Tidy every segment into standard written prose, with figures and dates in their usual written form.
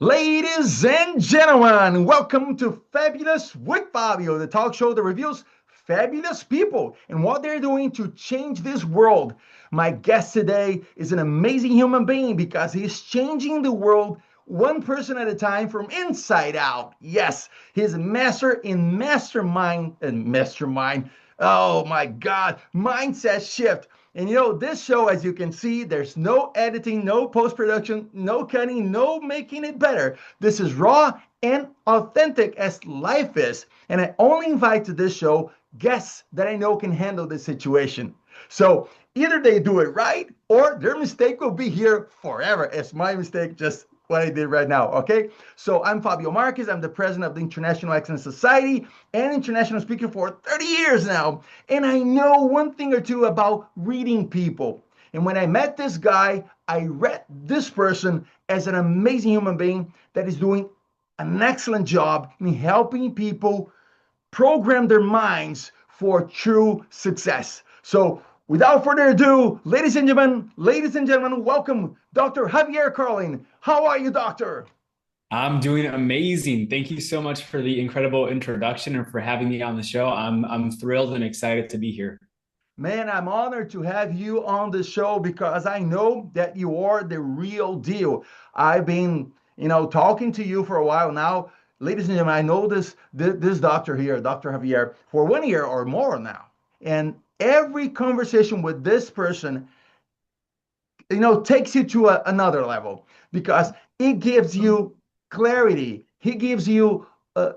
Ladies and gentlemen, welcome to Fabulous with Fabio, the talk show that reveals fabulous people and what they're doing to change this world. My guest today is an amazing human being because he's changing the world one person at a time from inside out. Yes, he's a master in mastermind. Oh my God, mindset shift. And this show, as you can see, there's no editing, no post production, no cutting, no making it better. This is raw and authentic as life is. And I only invite to this show guests that I know can handle this situation. So either they do it right or their mistake will be here forever. It's my mistake, just what I did right now. Okay. So I'm Fabio Marques. I'm the president of the International Excellence Society and international speaker for 30 years now. And I know one thing or two about reading people. And when I met this guy, I read this person as an amazing human being that is doing an excellent job in helping people program their minds for true success. So without further ado, ladies and gentlemen, welcome Dr. Javier Carlin. How are you, doctor? I'm doing amazing. Thank you so much for the incredible introduction and for having me on the show. I'm thrilled and excited to be here. Man, I'm honored to have you on the show because I know that you are the real deal. I've been, talking to you for a while now. Ladies and gentlemen, I know this doctor here, Dr. Javier, for 1 year or more now. And every conversation with this person, takes you to another level because it gives you clarity. He gives you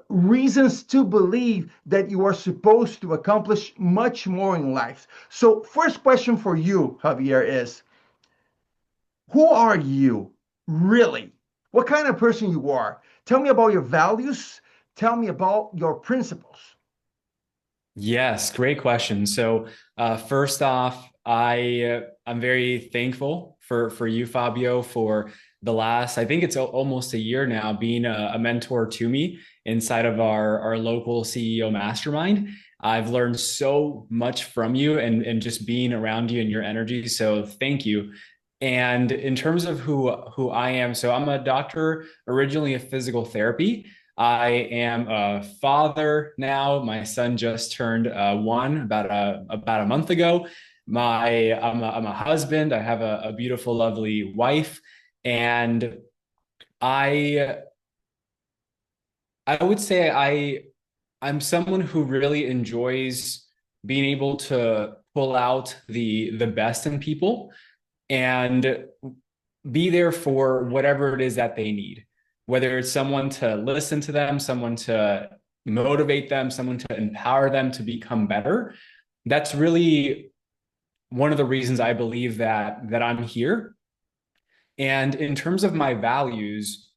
reasons to believe that you are supposed to accomplish much more in life. So, first question for you, Javier, is who are you really? What kind of person you are? Tell me about your values. Tell me about your principles. Yes, great question. First off, I'm very thankful for you, Fabio, for the last, I think it's almost a year now, being a mentor to me inside of our local CEO mastermind. I've learned so much from you and just being around you and your energy. So thank you. And in terms of who I am, so I'm a doctor originally of physical therapy. I am a father now. My son just turned one about a month ago. I'm a husband. I have a beautiful, lovely wife, and I I would say I'm someone who really enjoys being able to pull out the best in people and be there for whatever it is that they need, whether it's someone to listen to them, someone to motivate them, someone to empower them to become better. That's really one of the reasons I believe that I'm here. And in terms of my values,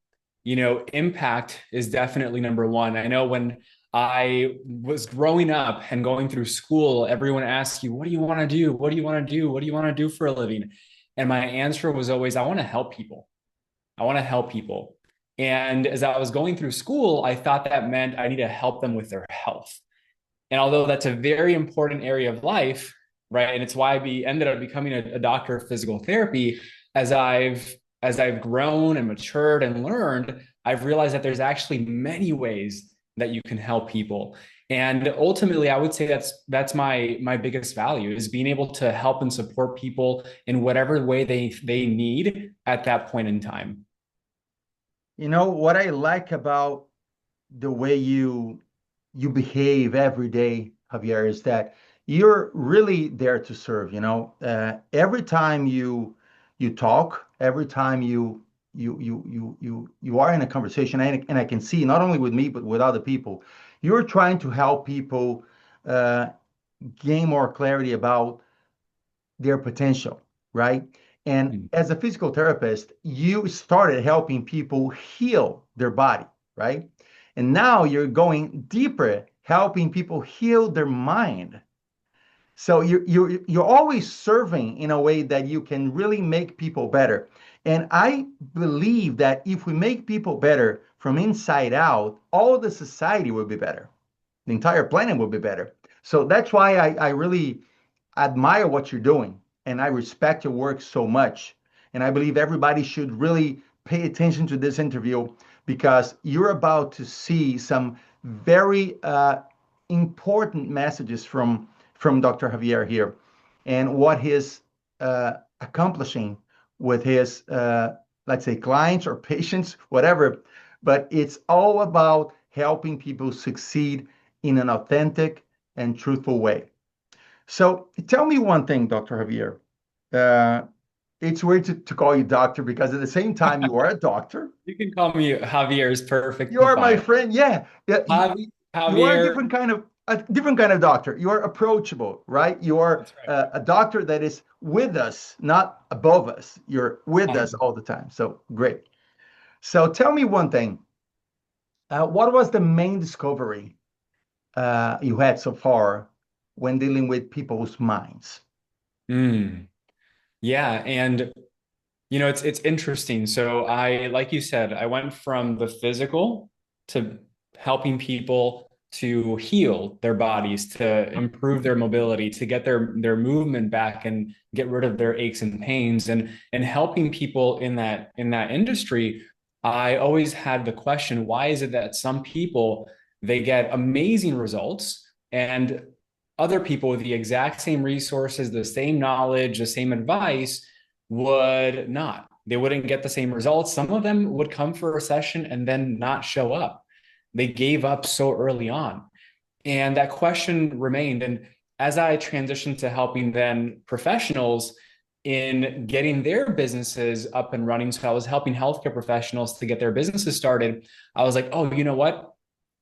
impact is definitely number one. I know when I was growing up and going through school, everyone asked you, what do you want to do? What do you want to do? What do you want to do for a living? And my answer was always, I want to help people. I want to help people. And as I was going through school, I thought that meant I need to help them with their health. And although that's a very important area of life, right? And it's why I ended up becoming a doctor of physical therapy. As I've grown and matured and learned, I've realized that there's actually many ways that you can help people. And ultimately, I would say that's my biggest value is being able to help and support people in whatever way they need at that point in time. You know what I like about the way you behave every day, Javier, is that you're really there to serve. Every time you talk, every time you are in a conversation, and I can see not only with me but with other people, you're trying to help people uh, gain more clarity about their potential, right? And Mm. as a physical therapist, you started helping people heal their body, right? And now you're going deeper, helping people heal their mind. So you're always serving in a way that you can really make people better. And I believe that if we make people better from inside out, all the society will be better. The entire planet will be better. So that's why I really admire what you're doing and I respect your work so much. And I believe everybody should really pay attention to this interview because you're about to see some very important messages from Dr. Javier here and what he's accomplishing with his, let's say, clients or patients, whatever. But it's all about helping people succeed in an authentic and truthful way. So tell me one thing, Dr. Javier. Uh, it's weird to call you doctor because at the same time you are a doctor. You can call me Javier is You perfectly are my fine. friend. Yeah, yeah. You are Javier, a different kind of doctor. You are approachable, right? You are that's right. a doctor that is with us, not above us. You're with Uh, us all the time. So great. So tell me one thing. What was the main discovery you had so far when dealing with people's minds? mm, yeah, and it's interesting. So like you said, I went from the physical to helping people to heal their bodies, to improve their mobility, to get their movement back and get rid of their aches and pains, and helping people in that industry. I always had the question, why is it that some people they get amazing results and other people with the exact same resources, the same knowledge, the same advice would not. They wouldn't get the same results. Some of them would come for a session and then not show up. They gave up so early on. And that question remained. And as I transitioned to helping then professionals in getting their businesses up and running, so I was helping healthcare professionals to get their businesses started. I was like, oh, you know what?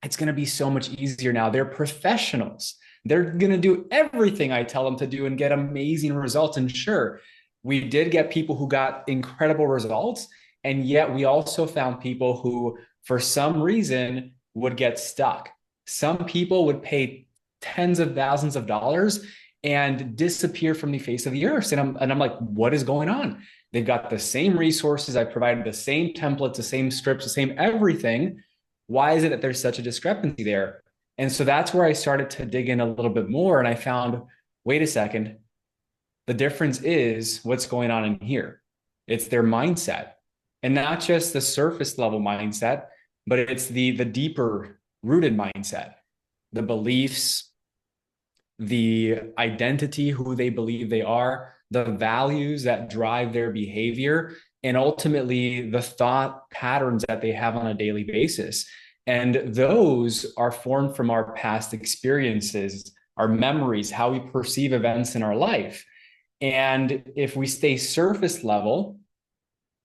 It's going to be so much easier now. They're professionals. They're going to do everything I tell them to do and get amazing results. And sure, we did get people who got incredible results. And yet we also found people who, for some reason, would get stuck. Some people would pay tens of thousands of dollars and disappear from the face of the earth. And I'm like, what is going on? They've got the same resources. I provided the same templates, the same scripts, the same everything. Why is it that there's such a discrepancy there? And so that's where I started to dig in a little bit more. And I found, wait a second, the difference is what's going on in here. It's their mindset, and not just the surface level mindset, but it's the deeper rooted mindset, the beliefs, the identity, who they believe they are, the values that drive their behavior, and ultimately the thought patterns that they have on a daily basis. And those are formed from our past experiences, our memories, how we perceive events in our life. And if we stay surface level,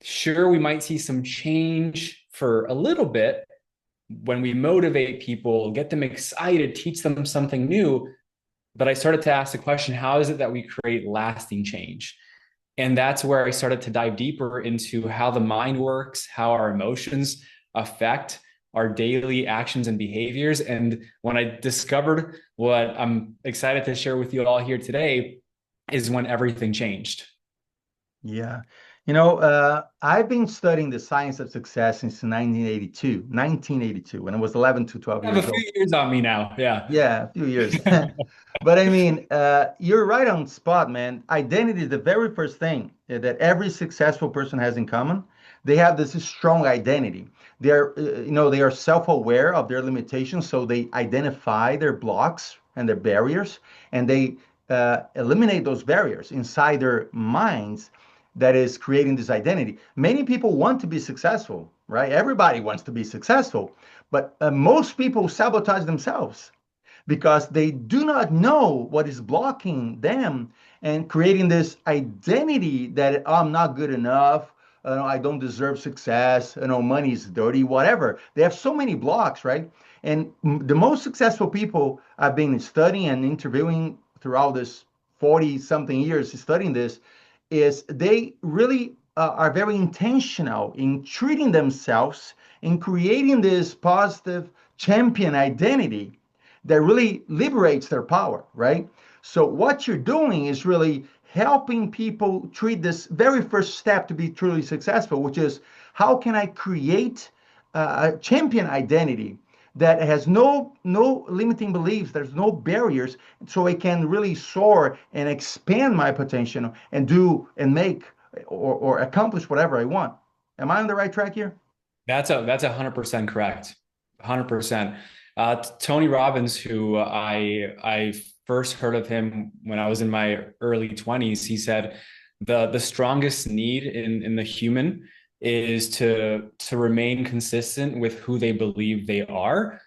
sure, we might see some change for a little bit when we motivate people, get them excited, teach them something new. But I started to ask the question, how is it that we create lasting change? And that's where I started to dive deeper into how the mind works, how our emotions affect our daily actions and behaviors. And when I discovered what I'm excited to share with you all here today, is when everything changed. Yeah. I've been studying the science of success since 1982, when I was 11 to 12 I have a years old. few years on me now. Yeah. Yeah, a few years. But I mean, you're right on spot, man. Identity is the very first thing that every successful person has in common. They have this strong identity. They are self-aware of their limitations, so they identify their blocks and their barriers, and they eliminate those barriers inside their minds that is creating this identity. Many people want to be successful, right? Everybody wants to be successful, but most people sabotage themselves because they do not know what is blocking them and creating this identity that oh, I'm not good enough. I don't deserve success. Money is dirty, whatever. They have so many blocks, right? And the most successful people I've been studying and interviewing throughout this 40 something years studying this is they really are very intentional in treating themselves in creating this positive champion identity that really liberates their power, right? So what you're doing is really helping people treat this very first step to be truly successful, which is how can I create a champion identity that has no limiting beliefs, there's no barriers, so I can really soar and expand my potential and do and make or accomplish whatever I want. Am I on the right track here? That's 100% correct. 100%. Tony Robbins, who I first heard of him when I was in my early 20s, he said the strongest need in the human is to remain consistent with who they believe they are,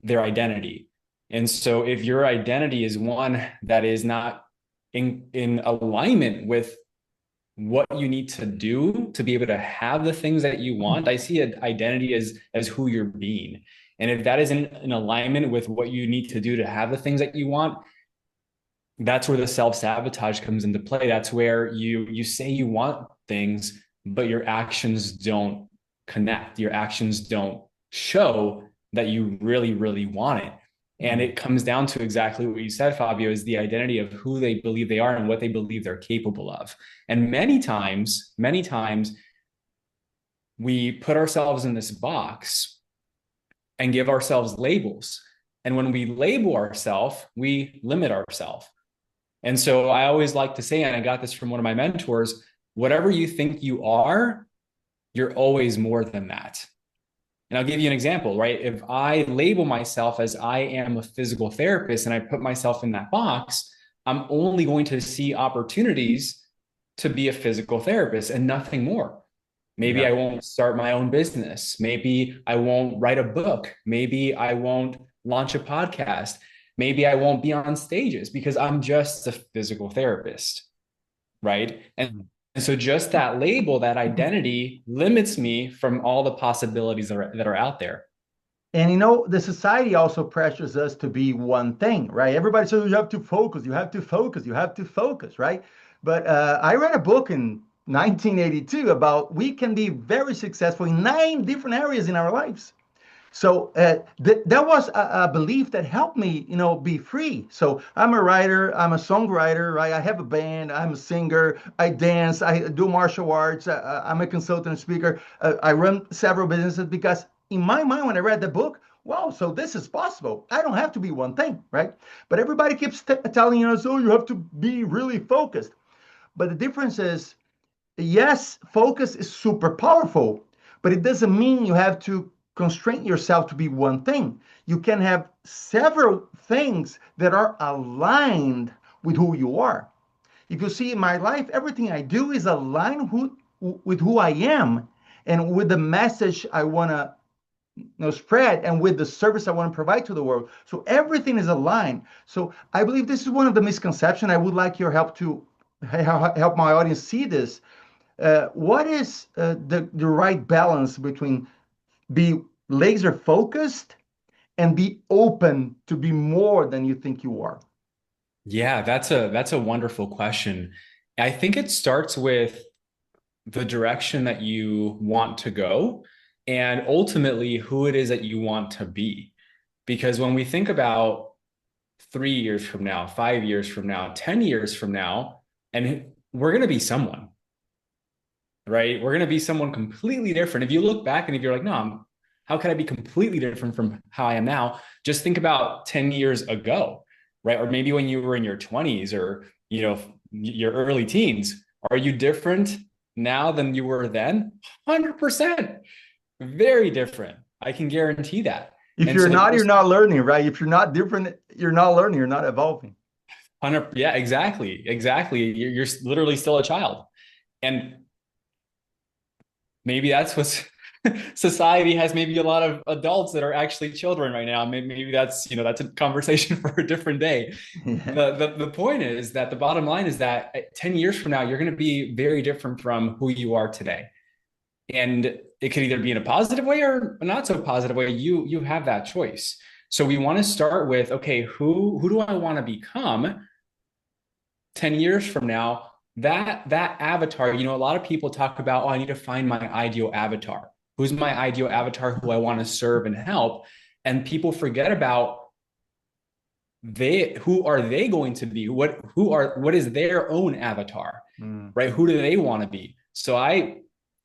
their identity. And so if your identity is one that is not in alignment with what you need to do to be able to have the things that you want. I see an identity as who you're being. And if that isn't in alignment with what you need to do to have the things that you want, that's where the self-sabotage comes into play. That's where you say you want things, but your actions don't connect. Your actions don't show that you really, really want it. And it comes down to exactly what you said, Fabio, is the identity of who they believe they are and what they believe they're capable of. And many times, we put ourselves in this box and give ourselves labels. And when we label ourselves, we limit ourselves. And so I always like to say, and I got this from one of my mentors, whatever you think you are, you're always more than that. And I'll give you an example, right? If I label myself as I am a physical therapist and I put myself in that box, I'm only going to see opportunities to be a physical therapist and nothing more. Maybe I won't start my own business. Maybe I won't write a book. Maybe I won't launch a podcast. Maybe I won't be on stages because I'm just a physical therapist, right? And so just that label, that identity limits me from all the possibilities that are out there. And the society also pressures us to be one thing, right? Everybody says you have to focus, you have to focus, you have to focus, right? But I read a book in 1982 about we can be very successful in 9 different areas in our lives. So that was a belief that helped me, be free. So I'm a writer, I'm a songwriter, right? I have a band, I'm a singer, I dance, I do martial arts, I'm a consultant speaker. I run several businesses because in my mind, when I read the book, wow, so this is possible. I don't have to be one thing, right? But everybody keeps telling us, oh, you have to be really focused. But the difference is, yes, focus is super powerful, but it doesn't mean you have to constrain yourself to be one thing. You can have several things that are aligned with who you are. If you see in my life, everything I do is aligned with who I am and with the message I want to spread and with the service I want to provide to the world. So everything is aligned. So I believe this is one of the misconceptions. I would like your help to help my audience see this. What is the right balance between be laser focused and be open to be more than you think you are? Yeah, that's a wonderful question. I think it starts with the direction that you want to go and ultimately who it is that you want to be. Because when we think about 3 years from now, 5 years from now, 10 years from now, and we're going to be someone, right? We're going to be someone completely different. If you look back and if you're like, no, how can I be completely different from how I am now? Just think about 10 years ago, right? Or maybe when you were in your 20s or, your early teens. Are you different now than you were then? 100%. Very different. I can guarantee that. If you're not, you're not learning, right? If you're not different, you're not learning, you're not evolving. 100, yeah, exactly. You're literally still a child. And maybe that's what's society has maybe a lot of adults that are actually children right now. Maybe that's that's a conversation for a different day. The point is that the bottom line is that 10 years from now, you're going to be very different from who you are today. And it could either be in a positive way or a not so positive way. You have that choice. So we want to start with, okay, who do I want to become 10 years from now? That avatar, a lot of people talk about, oh, I need to find my ideal avatar. Who's my ideal avatar who I want to serve and help? And people forget about who are they going to be? What is their own avatar, right? Who do they want to be? So I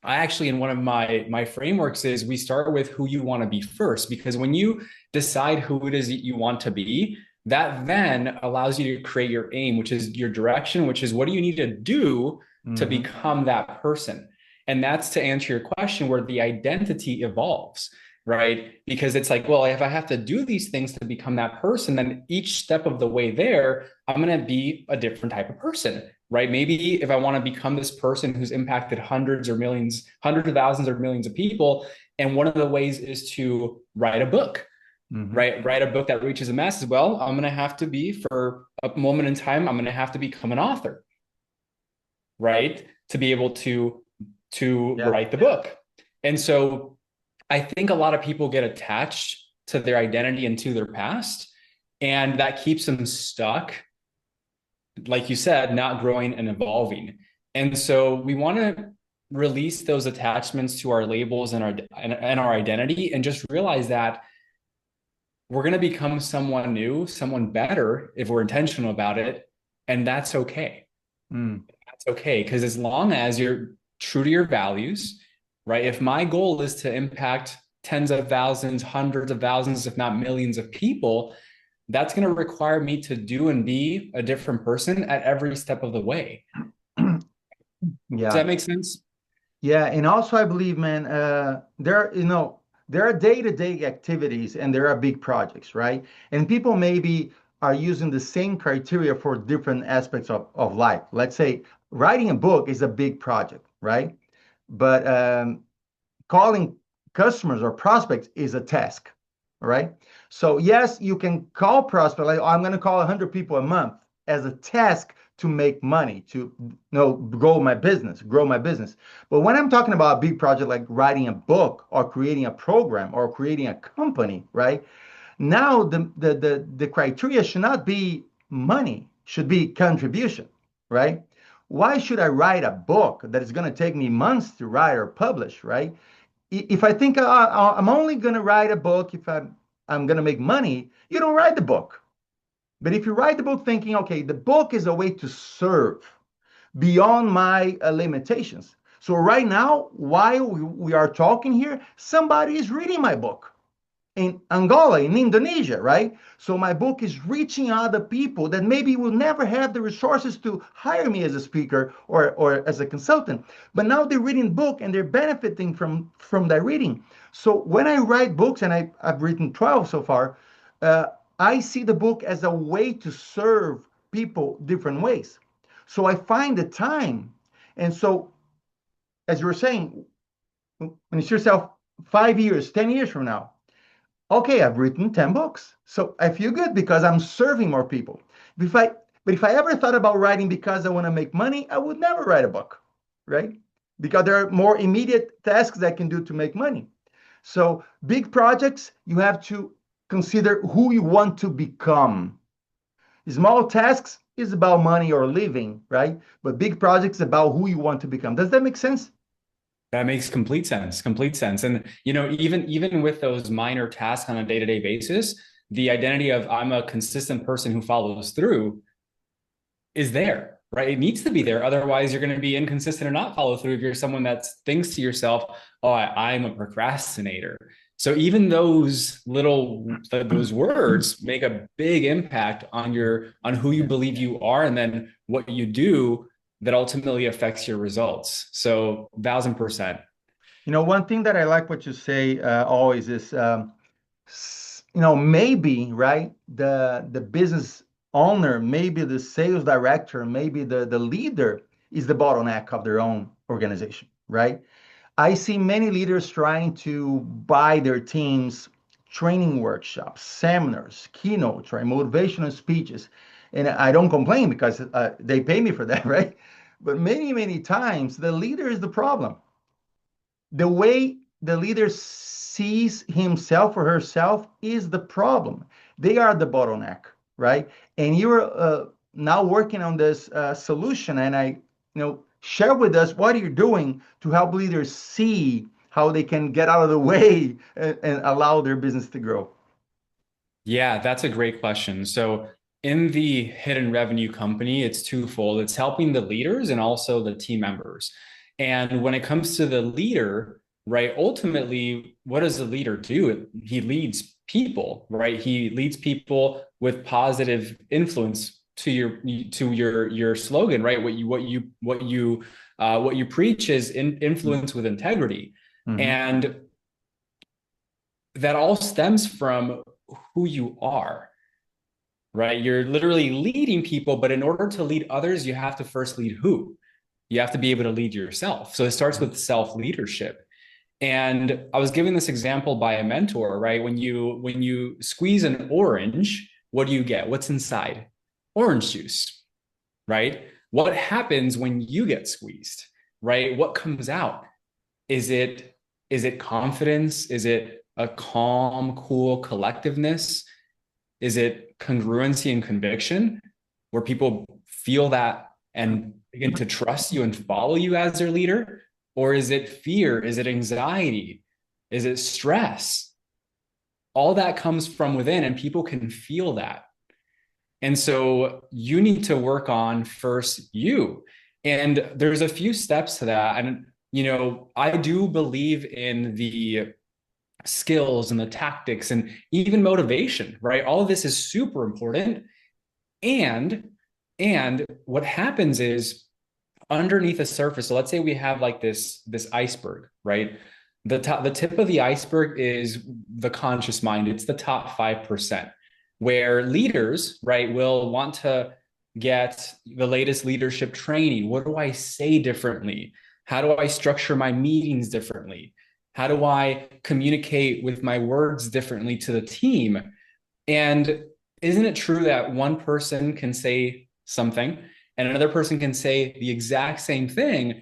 actually, in one of my frameworks is we start with who you want to be first, because when you decide who it is that you want to be, that then allows you to create your aim, which is your direction, which is what do you need to do to become that person. And that's to answer your question where the identity evolves, right? Because it's like, well, if I have to do these things to become that person, then each step of the way there, I'm going to be a different type of person, right? Maybe if I want to become this person who's impacted hundreds or millions, hundreds of thousands or millions of people, and one of the ways is to write a book, Mm-hmm. write a book that reaches the masses. Well, I'm going to have to be, for a moment in time, I'm going to have to become an author, right? To be able to Yeah. write the book. And so I think a lot of people get attached to their identity and to their past, and that keeps them stuck, like you said, not growing and evolving. And so we want to release those attachments to our labels and our identity, and just realize that we're going to become someone new, someone better if we're intentional about it. And that's okay. Mm. That's okay. Because as long as you're true to your values, right? If my goal is to impact tens of thousands, hundreds of thousands, if not millions of people, that's going to require me to do and be a different person at every step of the way. Does Yeah. that make sense? Yeah, and also I believe, man, there are day-to-day activities and there are big projects, right? And people maybe are using the same criteria for different aspects of life. Let's say writing a book is a big project, right? But calling customers or prospects is a task, right? So yes, you can call prospect like, oh, I'm going to call 100 people a month as a task to make money, to grow my business. But when I'm talking about a big project like writing a book or creating a program or creating a company, right? Now the criteria should not be money, should be contribution, right? Why should I write a book that is going to take me months to write or publish, right? If I think I'm only going to write a book if I'm going to make money, you don't write the book. But if you write the book thinking, okay, the book is a way to serve beyond my limitations. So right now, while we are talking here, somebody is reading my book in Angola, in Indonesia, right? So my book is reaching other people that maybe will never have the resources to hire me as a speaker or as a consultant. But now they're reading the book and they're benefiting from that reading. So when I write books, and I've written 12 so far, uh, I see the book as a way to serve people different ways. So I find the time. And so, as you were saying, when you see yourself 5 years, 10 years from now, okay, I've written 10 books. So I feel good because I'm serving more people. If I, but if I ever thought about writing because I want to make money, I would never write a book, right? Because there are more immediate tasks I can do to make money. So big projects, you have to consider who you want to become. Small tasks is about money or living, right? But big projects about who you want to become. Does that make sense? That makes complete sense, complete sense. And even with those minor tasks on a day-to-day basis, the identity of I'm a consistent person who follows through is there, right? It needs to be there. Otherwise, you're going to be inconsistent or not follow through if you're someone that thinks to yourself, oh, I'm a procrastinator. So even those words make a big impact on who you Yeah. believe you are, and then what you do that ultimately affects your results. So 1,000%. One thing that I like what you say always is, maybe, right, the business owner, maybe the sales director, maybe the leader is the bottleneck of their own organization, right? I see many leaders trying to buy their teams training workshops, seminars, keynotes, right, motivational speeches. And I don't complain because they pay me for that, right? But many, many times the leader is the problem. The way the leader sees himself or herself is the problem. They are the bottleneck, right? And you're now working on this solution, and share with us what you're doing to help leaders see how they can get out of the way and allow their business to grow. Yeah, that's a great question. So in the hidden revenue company, it's twofold. It's helping the leaders and also the team members. And when it comes to the leader, right, ultimately, what does the leader do? He leads people, right? He leads people with positive influence to your slogan, right? What you What you preach is influence with integrity. Mm-hmm. And that all stems from who you are, right? You're literally leading people, but in order to lead others, you have to first lead who? You have to be able to lead yourself. So it starts with self-leadership. And I was giving this example by a mentor, right? When you squeeze an orange, what do you get? What's inside? Orange juice, right? What happens when you get squeezed, right? What comes out? Is it confidence? Is it a calm, cool collectiveness? Is it congruency and conviction where people feel that and begin to trust you and follow you as their leader? Or is it fear? Is it anxiety? Is it stress? All that comes from within, and people can feel that. And so you need to work on first you. And there's a few steps to that. And, I do believe in the skills and the tactics and even motivation, right? All of this is super important. And what happens is underneath the surface, so let's say we have like this iceberg, right? The tip of the iceberg is the conscious mind. It's the top 5%, where leaders, right, will want to get the latest leadership training. What do I say differently? How do I structure my meetings differently? How do I communicate with my words differently to the team? And isn't it true that one person can say something and another person can say the exact same thing?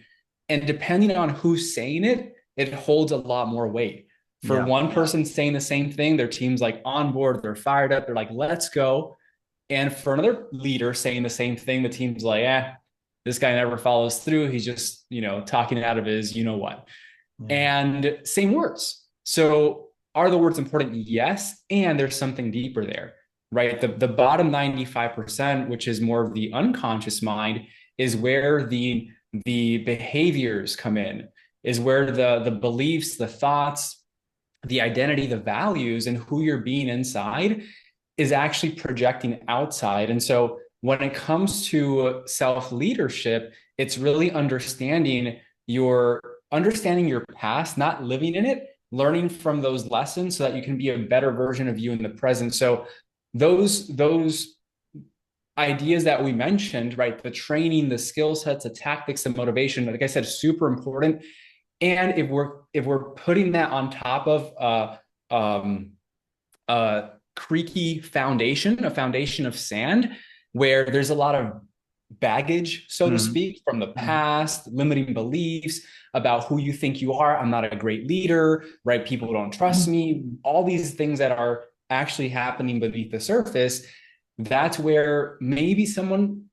And depending on who's saying it, it holds a lot more weight. For one person saying the same thing, their team's like on board, they're fired up, they're like, let's go. And for another leader saying the same thing, the team's like, this guy never follows through. He's just, talking out of his, what. And same words. So are the words important? Yes. And there's something deeper there, right? The bottom 95%, which is more of the unconscious mind, is where the behaviors come in, is where the beliefs, the thoughts, the identity, the values, and who you're being inside is actually projecting outside. And so when it comes to self-leadership, it's really understanding your past, not living in it, learning from those lessons so that you can be a better version of you in the present. So those ideas that we mentioned, right? The training, the skill sets, the tactics, the motivation, like I said, super important. And if we're putting that on top of a creaky foundation, a foundation of sand, where there's a lot of baggage, so to speak, from the past, limiting beliefs about who you think you are. I'm not a great leader, right? People don't trust me. All these things that are actually happening beneath the surface. That's where maybe someone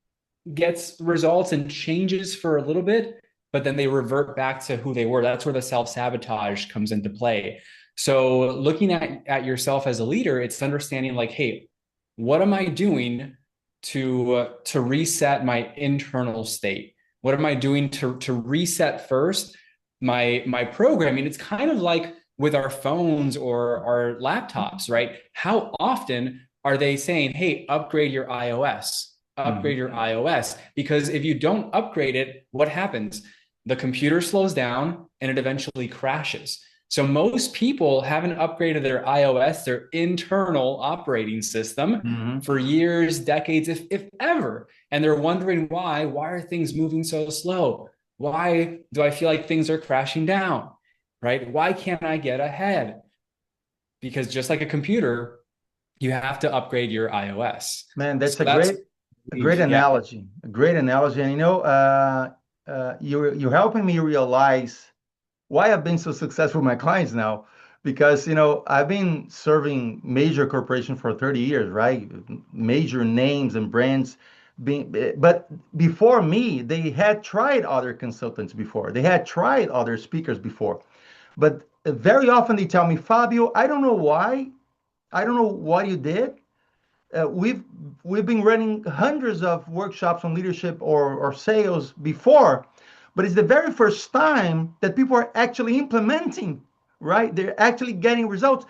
gets results and changes for a little bit, but then they revert back to who they were. That's where the self-sabotage comes into play. So looking at yourself as a leader, it's understanding like, hey, what am I doing to reset my internal state? What am I doing to reset first my programming? It's kind of like with our phones or our laptops, right? How often are they saying, hey, upgrade your iOS, upgrade your iOS? Because if you don't upgrade it, what happens? The computer slows down and it eventually crashes. So most people haven't upgraded their iOS, their internal operating system, for years, decades, if ever. And they're wondering why are things moving so slow? Why do I feel like things are crashing down, right? Why can't I get ahead? Because just like a computer, you have to upgrade your iOS. Man, that's a great analogy. A great analogy. And you're helping me realize why I've been so successful with my clients now, because I've been serving major corporations for 30 years, right? Major names and brands but before me, they had tried other consultants before. They had tried other speakers before. But very often they tell me, Fabio, I don't know why. I don't know what you did. We've been running hundreds of workshops on leadership or sales before, but it's the very first time that people are actually implementing, right? They're actually getting results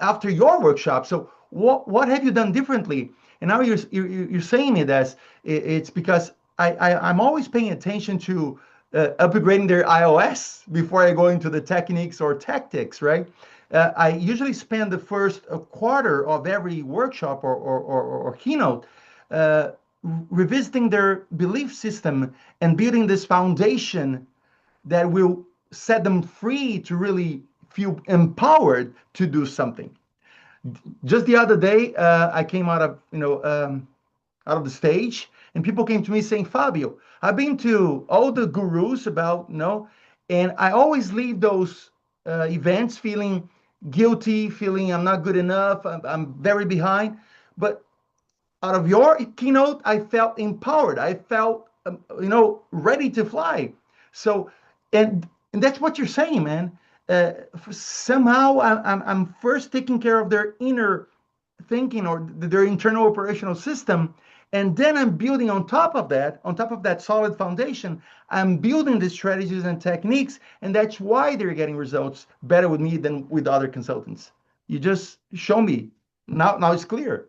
after your workshop. So what have you done differently? And now you're saying it as it's because I'm always paying attention to upgrading their iOS before I go into the techniques or tactics, right? I usually spend the first quarter of every workshop or keynote uh, revisiting their belief system and building this foundation that will set them free to really feel empowered to do something. Just the other day, I came out of out of the stage, and people came to me saying, "Fabio, I've been to all the gurus about and I always leave those events feeling guilty, feeling I'm not good enough, I'm very behind." But out of your keynote, I felt empowered. I felt, ready to fly. So, and that's what you're saying, man. Somehow, I'm first taking care of their inner thinking or their internal operational system, and then I'm building on top of that solid foundation, I'm building the strategies and techniques, and that's why they're getting results better with me than with other consultants. You just show me now. Now it's clear.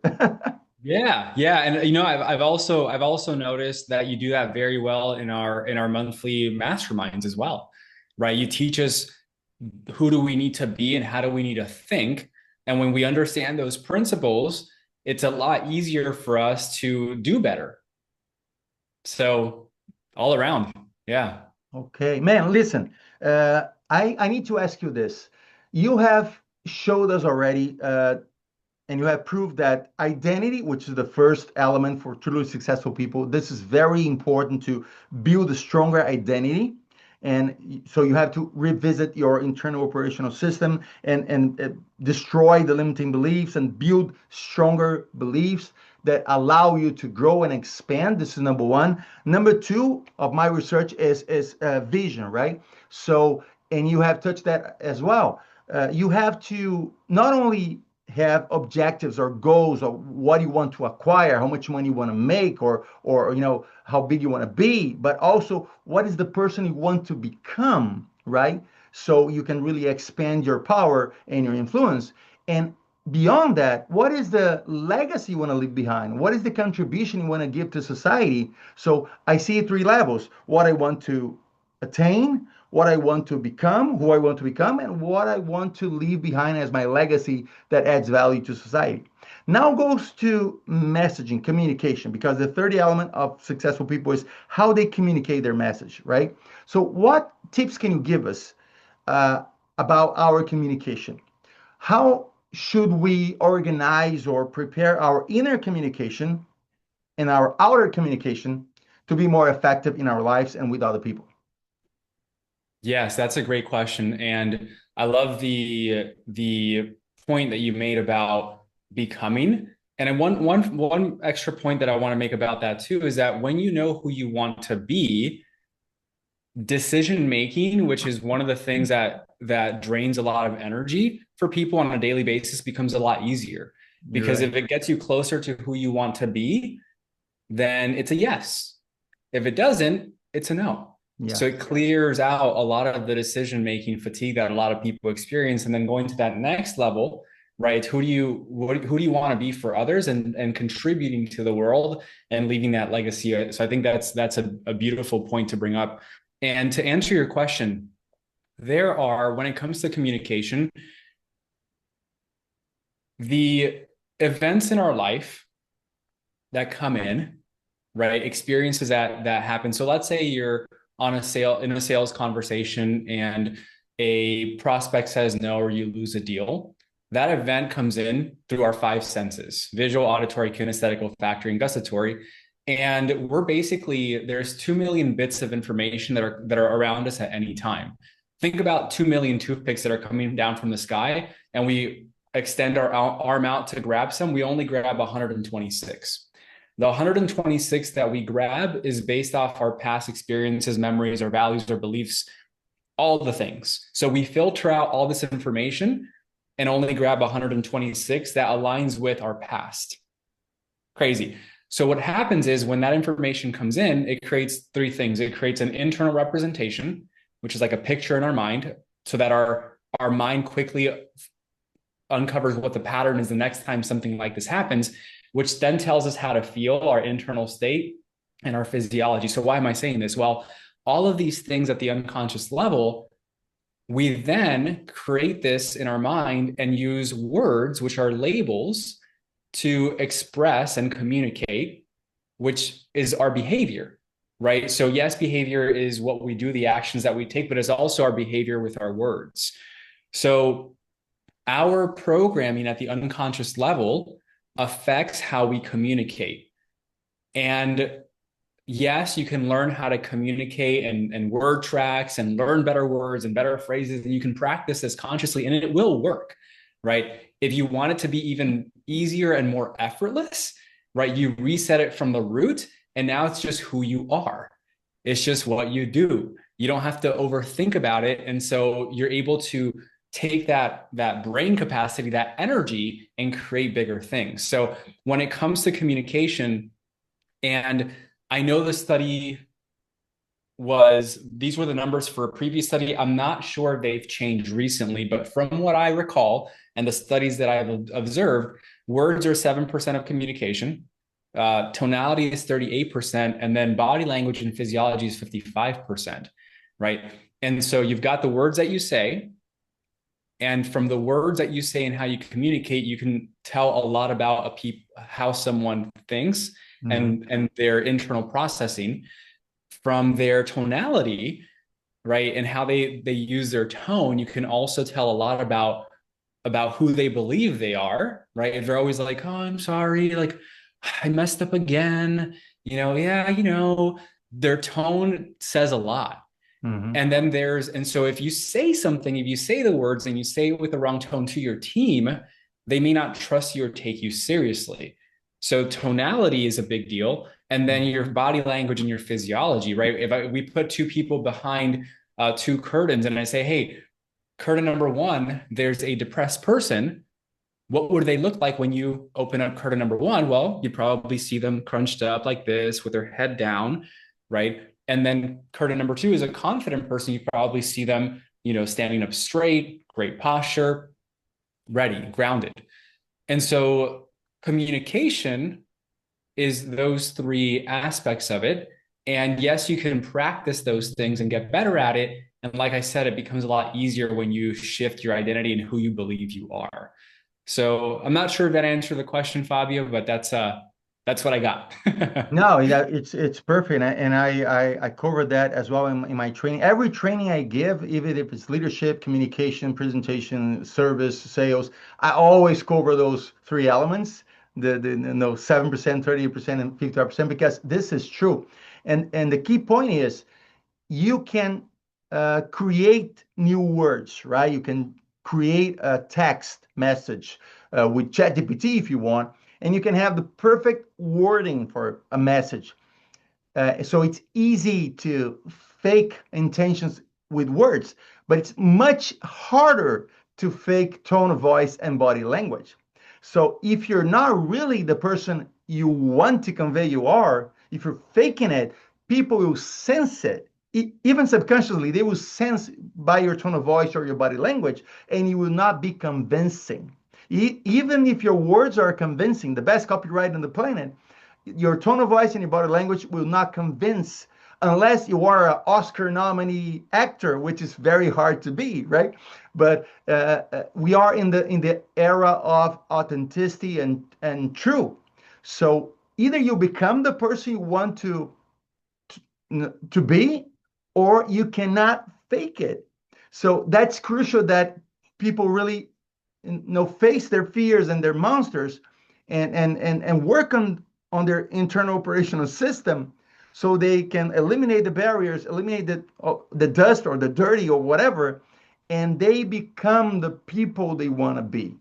Yeah, yeah, and I've also noticed that you do that very well in our monthly masterminds as well, right? You teach us who do we need to be and how do we need to think, and when we understand those principles, it's a lot easier for us to do better. So all around, yeah. Okay, man, listen, I need to ask you this. You have showed us already, and you have proved that identity, which is the first element for truly successful people, this is very important to build a stronger identity. And so you have to revisit your internal operational system and destroy the limiting beliefs and build stronger beliefs that allow you to grow and expand. This is number one. Number two of my research is vision, right? So, and you have touched that as well. You have to not only have objectives or goals or what you want to acquire, how much money you want to make, or how big you want to be, but also what is the person you want to become, right? So you can really expand your power and your influence. And beyond that, what is the legacy you want to leave behind? What is the contribution you want to give to society? So I see three levels: what I want to attain, what I want to become, who I want to become, and what I want to leave behind as my legacy that adds value to society. Now goes to messaging, communication, because the third element of successful people is how they communicate their message, right? So, what tips can you give us about our communication? How should we organize or prepare our inner communication and our outer communication to be more effective in our lives and with other people? Yes, that's a great question. And I love the point that you made about becoming. And one extra point that I want to make about that too is that when you know who you want to be, decision making, which is one of the things that drains a lot of energy for people on a daily basis, becomes a lot easier. Because Right. if it gets you closer to who you want to be, then it's a yes. If it doesn't, it's a no. Yeah. So it clears out a lot of the decision making fatigue that a lot of people experience, and then going to that next level, right? Who do you want to be for others, and contributing to the world and leaving that legacy. So I think that's a beautiful point to bring up. And to answer your question, there are, when it comes to communication, the events in our life that come in, right? Experiences that happen. So let's say you're in a sales conversation and a prospect says no, or you lose a deal. That event comes in through our five senses: visual, auditory, kinesthetic, olfactory, and gustatory. And we're basically, there's 2 million bits of information that are around us at any time. Think about 2 million toothpicks that are coming down from the sky, and we extend our arm out to grab some. We only grab 126. The 126 that we grab is based off our past experiences, memories, our values, our beliefs, all the things. So we filter out all this information and only grab 126 that aligns with our past. Crazy. So what happens is when that information comes in, it creates three things. It creates an internal representation, which is like a picture in our mind, so that our mind quickly uncovers what the pattern is the next time something like this happens, which then tells us how to feel, our internal state and our physiology. So why am I saying this? Well, all of these things at the unconscious level, we then create this in our mind and use words, which are labels, to express and communicate, which is our behavior, right? So, yes, behavior is what we do, the actions that we take, but it's also our behavior with our words. So, our programming at the unconscious level affects how we communicate. And yes, you can learn how to communicate and word tracks and learn better words and better phrases, and you can practice this consciously, and it will work, right? If you want it to be even easier and more effortless, right, you reset it from the root, and now it's just who you are. It's just what you do. You don't have to overthink about it, and so you're able to take that brain capacity, that energy, and create bigger things. So when it comes to communication, and I know the study these were the numbers for a previous study. I'm not sure if they've changed recently, but from what I recall and the studies that I've observed, words are 7% of communication, tonality is 38%, and then body language and physiology is 55%, right? And so you've got the words that you say, and from the words that you say and how you communicate, you can tell a lot about how someone thinks and their internal processing. From their tonality, right, and how they use their tone, you can also tell a lot about who they believe they are, right? If they're always like, oh, I'm sorry, like I messed up again, their tone says a lot. And then and so if you say something, if you say the words and you say it with the wrong tone to your team, they may not trust you or take you seriously. So tonality is a big deal. And then your body language and your physiology, right? If we put two people behind two curtains and I say, hey, curtain number one, there's a depressed person. What would they look like when you open up curtain number one? Well, you probably see them crunched up like this with their head down, right? And then curtain number two is a confident person. You probably see them, standing up straight, great posture, ready, grounded. And so communication is those three aspects of it. And yes, you can practice those things and get better at it. And like I said, it becomes a lot easier when you shift your identity and who you believe you are. So I'm not sure if that answered the question, Fabio, but that's what I got. No, yeah, it's perfect, and I covered that as well in my training. Every training I give, even if it's leadership, communication, presentation, service, sales, I always cover those three elements: the 7%, 30%, and 55%, because this is true. And the key point is you can create new words, right? You can create a text message with ChatGPT if you want, and you can have the perfect wording for a message. So it's easy to fake intentions with words, but it's much harder to fake tone of voice and body language. So if you're not really the person you want to convey you are, if you're faking it, people will sense it. Even subconsciously, they will sense by your tone of voice or your body language, and you will not be convincing. Even if your words are convincing, the best copyright on the planet, your tone of voice and your body language will not convince unless you are an Oscar nominee actor, which is very hard to be, right? But we are in the era of authenticity and true. So either you become the person you want to be, or you cannot fake it. So that's crucial that people really face their fears and their monsters and work on their internal operational system so they can eliminate the barriers, eliminate the dust or the dirty or whatever, and they become the people they want to be.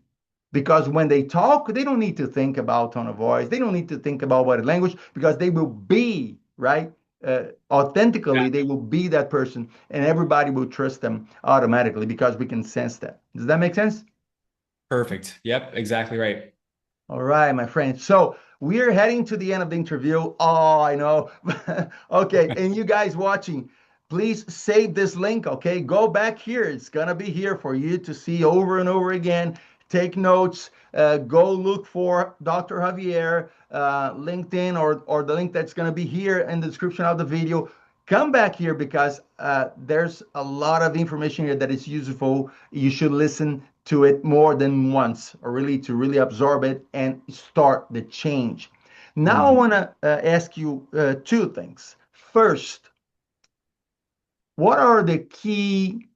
Because when they talk, they don't need to think about tone of voice. They don't need to think about body language because they will be, right? Authentically, they will be that person, and everybody will trust them automatically because we can sense that. Does that make sense? Perfect. Yep, exactly right. All right, my friend. So we're heading to the end of the interview. Oh, I know. Okay, and you guys watching, please save this link, okay? Go back here. It's gonna be here for you to see over and over again. Take notes. Go look for Dr. Javier, LinkedIn, or the link that's gonna be here in the description of the video. come back here because there's a lot of information here that is useful. You should listen to it more than once, or really to really absorb it and start the change. Now I Mhm. want to ask you two things. First, what are the key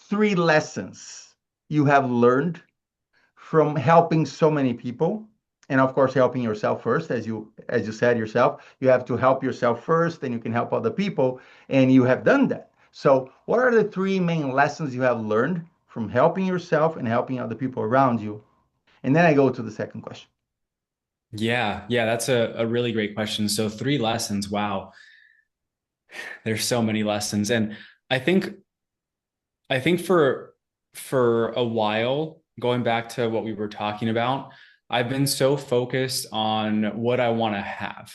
three lessons you have learned from helping so many people, and of course helping yourself first, as you said yourself, you have to help yourself first, then you can help other people, and you have done that. So what are the three main lessons you have learned from helping yourself and helping other people around you? And then I go to the second question. Yeah, yeah, that's a really great question. So three lessons. Wow, there's so many lessons. And I think I think for a while, going back to what we were talking about, I've been so focused on what I want to have,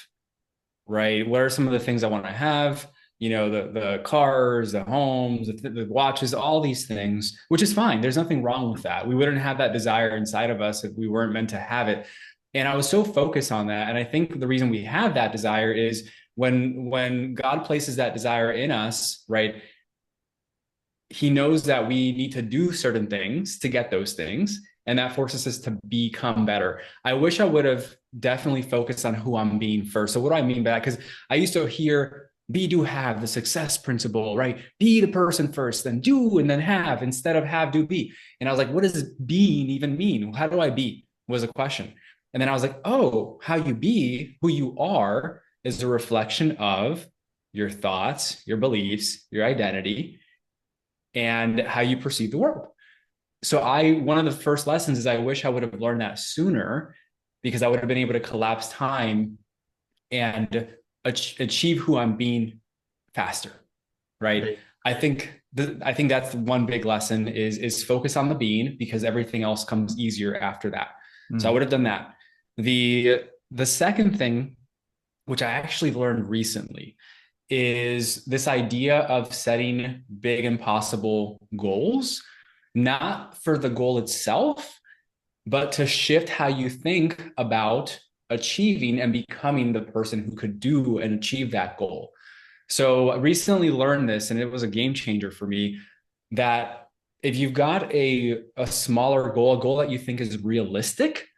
right? What are some of the things I want to have? You know, the cars, the homes, the watches, all these things, which is fine. There's nothing wrong with that. We wouldn't have that desire inside of us if we weren't meant to have it. And I was so focused on that. And I think the reason we have that desire is when God places that desire in us, right? He knows that we need to do certain things to get those things. And that forces us to become better. I wish I would have definitely focused on who I'm being first. So, what do I mean by that? Because I used to hear be, do, have, the success principle, right? Be the person first, then do, and then have, instead of have, do, be. And I was like, what does being even mean? How do I be? Was a question. And then I was like, oh, how you be, who you are, is a reflection of your thoughts, your beliefs, your identity, and how you perceive the world. So one of the first lessons is I wish I would have learned that sooner, because I would have been able to collapse time and achieve who I'm being faster, right? Great. I think that's one big lesson is focus on the being, because everything else comes easier after that. So I Mm. would have done that. The second thing, which I actually learned recently, is this idea of setting big impossible goals, not for the goal itself, but to shift how you think about achieving and becoming the person who could do and achieve that goal. So I recently learned this, and it was a game changer for me, that if you've got a smaller goal, a goal that you think is realistic,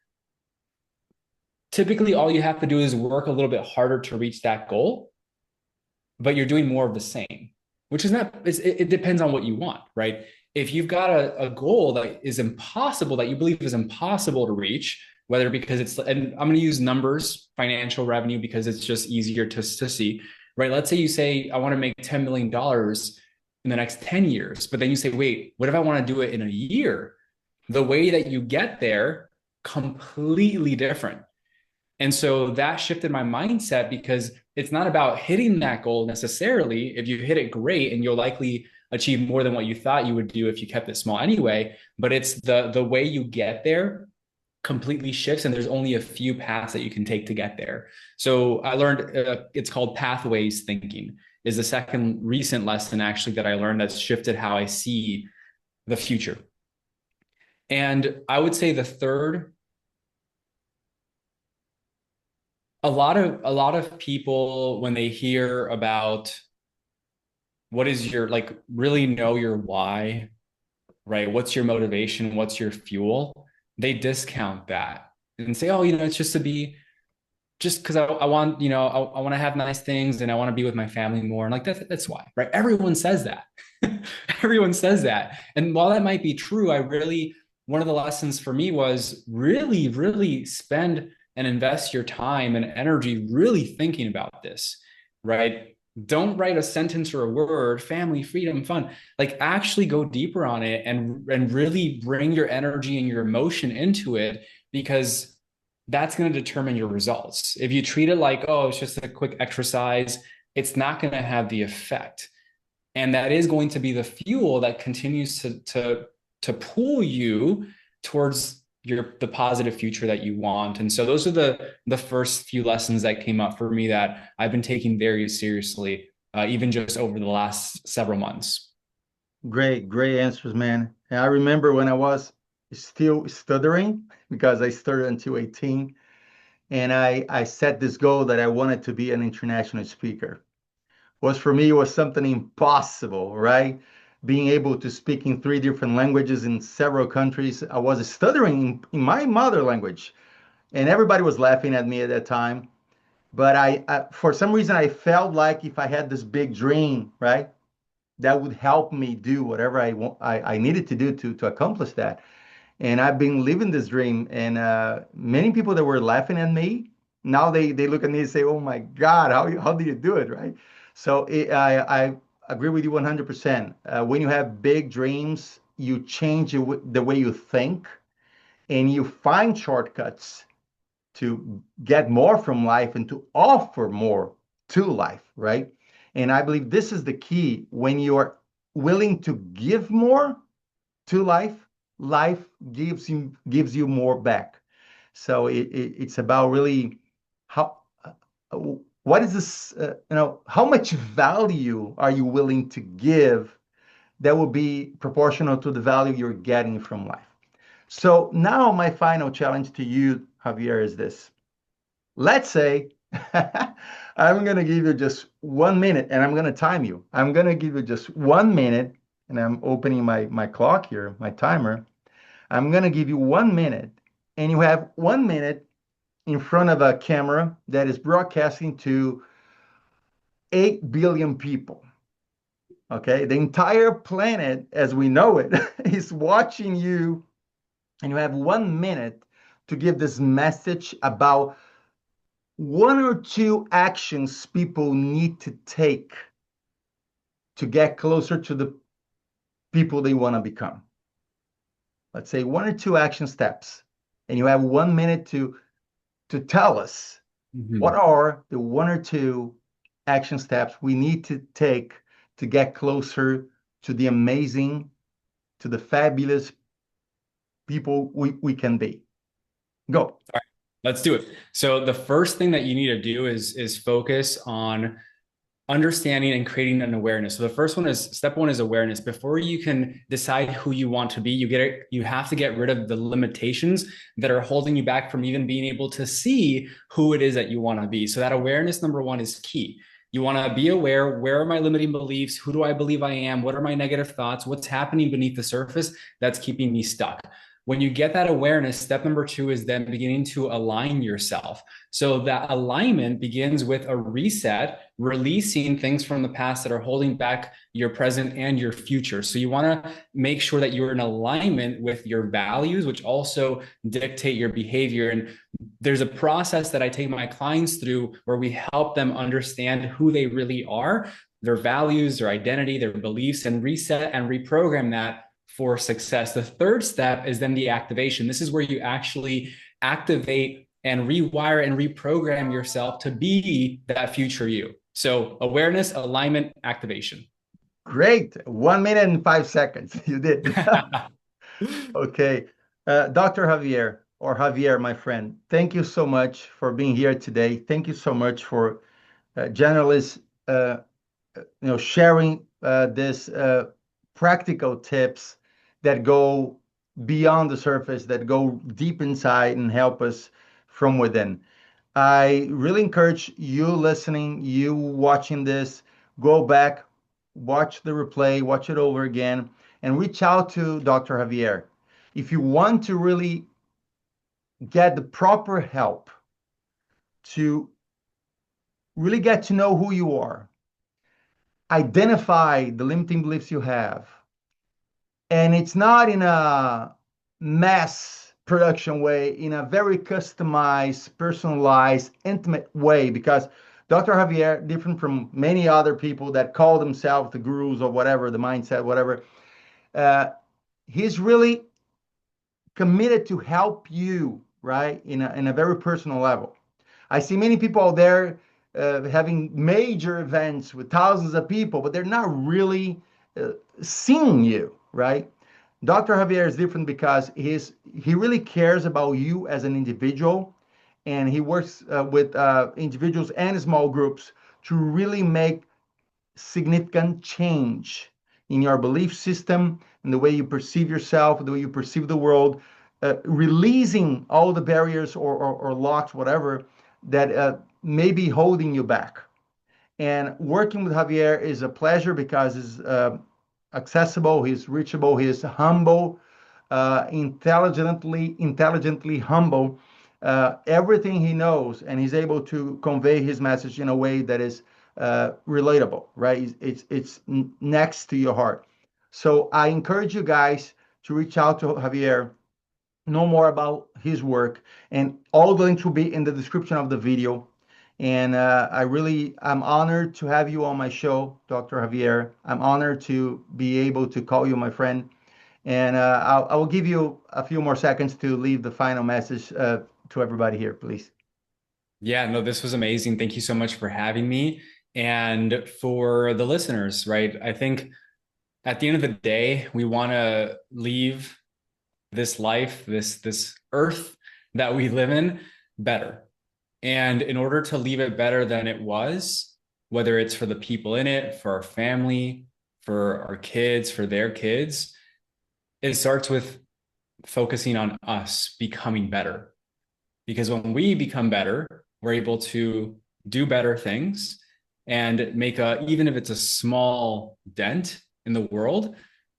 typically all you have to do is work a little bit harder to reach that goal, but you're doing more of the same, which is not, it depends on what you want, right? If you've got a goal that is impossible, that you believe is impossible to reach, whether because it's, and I'm going to use numbers, financial revenue, because it's just easier to see, right? Let's say you say, I want to make $10 million in the next 10 years, but then you say, wait, what if I want to do it in a year? The way that you get there, completely different. And so that shifted my mindset, because it's not about hitting that goal necessarily. If you hit it, great, and you'll likely achieve more than what you thought you would do if you kept it small anyway. But it's the way you get there completely shifts, and there's only a few paths that you can take to get there. So I learned it's called pathways thinking, is the second recent lesson actually that I learned that's shifted how I see the future. And I would say the third, a lot of people, when they hear about what is your, like, really know your why, right? What's your motivation? What's your fuel? They discount that and say, oh, it's just to be, just because I want, I want to have nice things and I want to be with my family more. And like, that's why, right? Everyone says that. Everyone says that. And while that might be true, one of the lessons for me was really, really spend and invest your time and energy really thinking about this, right? Don't write a sentence or a word, family, freedom, fun. Like, actually go deeper on it and really bring your energy and your emotion into it, because that's going to determine your results. If you treat it like, oh, it's just a quick exercise, it's not going to have the effect. And that is going to be the fuel that continues to pull you towards the positive future that you want. And so those are the first few lessons that came up for me that I've been taking very seriously, even just over the last several months. Great, great answers, man. And I remember when I was still stuttering because I studied until 18, and I set this goal that I wanted to be an international speaker. was for me was something impossible, right? Being able to speak in three different languages in several countries. I was stuttering in my mother language, and everybody was laughing at me at that time. But for some reason, I felt like if I had this big dream, right, that would help me do whatever I needed to do to accomplish that. And I've been living this dream. And many people that were laughing at me, now they look at me and say, "Oh my God, how do you do it?" Right? So I agree with you 100%. When you have big dreams, you change the way you think, and you find shortcuts to get more from life and to offer more to life, right? And I believe this is the key. When you are willing to give more to life, life gives you more back. So it's about really how what is this, how much value are you willing to give that will be proportional to the value you're getting from life. So now my final challenge to you, Javier, is this. Let's say I'm going to give you just 1 minute and I'm going to time you. I'm going to give you just 1 minute, and I'm opening my clock here, my timer. I'm going to give you 1 minute, and you have 1 minute in front of a camera that is broadcasting to 8 billion people. Okay. The entire planet, as we know it, is watching you, and you have 1 minute to give this message about one or two actions people need to take to get closer to the people they want to become. Let's say one or two action steps, and you have 1 minute to tell us what are the one or two action steps we need to take to get closer to the amazing, to the fabulous people we can be. Go. All right, let's do it. So the first thing that you need to do is focus on understanding and creating an awareness. So the first one is step one is awareness. Before you can decide who you want to be, you have to get rid of the limitations that are holding you back from even being able to see who it is that you want to be. So that awareness, number one, is key. You want to be aware, where are my limiting beliefs? Who do I believe I am? What are my negative thoughts? What's happening beneath the surface that's keeping me stuck? When you get that awareness, step number two is then beginning to align yourself. So that alignment begins with a reset, releasing things from the past that are holding back your present and your future. So you want to make sure that you're in alignment with your values, which also dictate your behavior. And there's a process that I take my clients through where we help them understand who they really are, their values, their identity, their beliefs, and reset and reprogram that for success. The third step is then the activation. This is where you actually activate and rewire and reprogram yourself to be that future you. So awareness, alignment, activation. Great. 1 minute and 5 seconds. You did. Okay. Dr. Javier, or Javier, my friend, thank you so much for being here today. Thank you so much for generous, sharing this practical tips that go beyond the surface, that go deep inside and help us from within. I really encourage you listening, you watching this, go back, watch the replay, watch it over again, and reach out to Dr. Javier. If you want to really get the proper help to really get to know who you are, identify the limiting beliefs you have, and it's not in a mass production way, in a very customized, personalized, intimate way, because Dr. Javier, different from many other people that call themselves the gurus or whatever, the mindset, whatever, he's really committed to help you, right, in a very personal level. I see many people out there having major events with thousands of people, but they're not really seeing you, right? Dr. Javier is different because he really cares about you as an individual, and he works with individuals and small groups to really make significant change in your belief system, in the way you perceive yourself, the way you perceive the world, releasing all the barriers or locks, whatever, that may be holding you back. And working with Javier is a pleasure because he's accessible, he's reachable, he's humble, intelligently humble. Everything he knows, and he's able to convey his message in a way that is relatable, right? It's next to your heart. So I encourage you guys to reach out to Javier, know more about his work, and all the links will be in the description of the video. And I'm honored to have you on my show, Dr. Javier. I'm honored to be able to call you my friend. And I will give you a few more seconds to leave the final message to everybody here, please. Yeah, no, this was amazing. Thank you so much for having me. And for the listeners, right? I think at the end of the day, we want to leave this life, this earth that we live in better. And in order to leave it better than it was, whether it's for the people in it, for our family, for our kids, for their kids, it starts with focusing on us becoming better. Because when we become better, we're able to do better things and make even if it's a small dent in the world,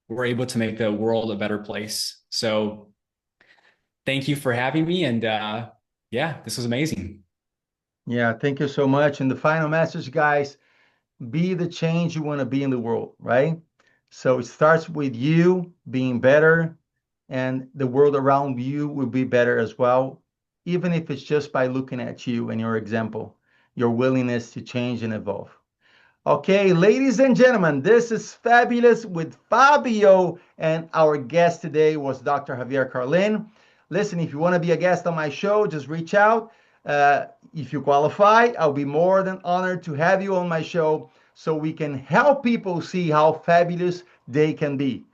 we're able to make the world a better place. So thank you for having me. And yeah, this was amazing. Yeah, thank you so much. And the final message, guys, be the change you want to be in the world, right? So it starts with you being better, and the world around you will be better as well, even if it's just by looking at you and your example, your willingness to change and evolve. Okay, ladies and gentlemen, this is Fabulous with Fabio, and our guest today was Dr. Javier Carlin. Listen, if you want to be a guest on my show, just reach out. If you qualify, I'll be more than honored to have you on my show so we can help people see how fabulous they can be.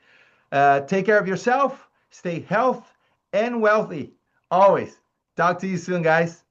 Take care of yourself, stay healthy and wealthy always. Talk to you soon, guys.